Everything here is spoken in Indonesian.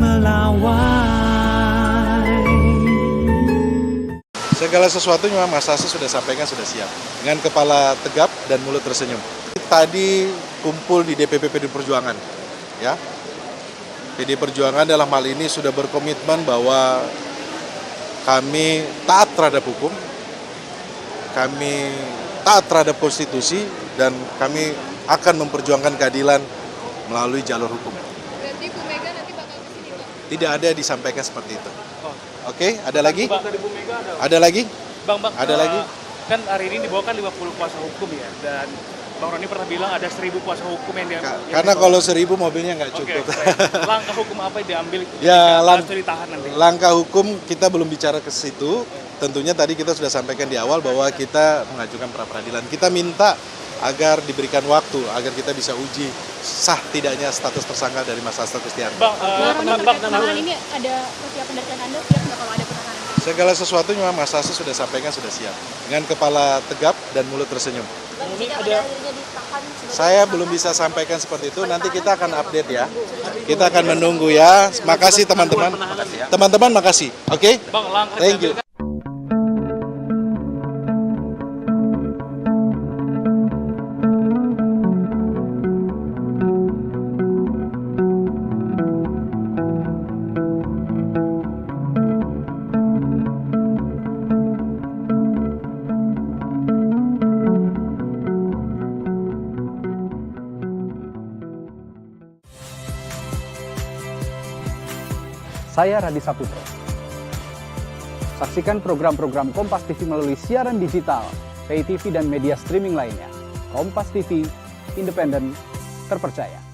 melawai. Segala sesuatu memang Mas Hasto sudah sampaikan, sudah siap. Dengan kepala tegap dan mulut tersenyum. Tadi kumpul di DPP PD Perjuangan. Ya. PD Perjuangan dalam hal ini sudah berkomitmen bahwa kami taat terhadap hukum, kami taat terhadap konstitusi, dan kami akan memperjuangkan keadilan melalui jalur hukum. Berarti Bu Mega nanti bakal kesini, Pak? Tidak ada yang disampaikan seperti itu. Oke, ada lagi? Bang, dari Bu Mega Ada lagi? Bang, Ada lagi? Kan hari ini dibawakan 50 kuasa hukum ya, dan Bang Roni pernah bilang ada 1000 kuasa hukum yang diambil. Karena kalau 1000 mobilnya nggak cukup. Baik. Langkah hukum apa yang diambil Ya, harus ditahan nanti? langkah hukum kita belum bicara ke situ. Tentunya tadi kita sudah sampaikan di awal bahwa kita mengajukan pra peradilan. Kita minta agar diberikan waktu agar kita bisa uji sah tidaknya status tersangka dari Mas Hasto Kristianto. Bang, Penahanan ini ada persiapan dari Anda siap nggak kalau ada penahanan? Segala sesuatu memang Mas Hasto sudah sampaikan, sudah siap. Dengan kepala tegap dan mulut tersenyum. Saya belum bisa sampaikan seperti itu, nanti kita akan update ya. Kita akan menunggu ya. Makasih teman-teman. Teman-teman makasih. Oke? Bang, langkah Thank you. Saya Radi Saputro. Saksikan program-program Kompas TV melalui siaran digital, pay TV dan media streaming lainnya. Kompas TV, independen, terpercaya.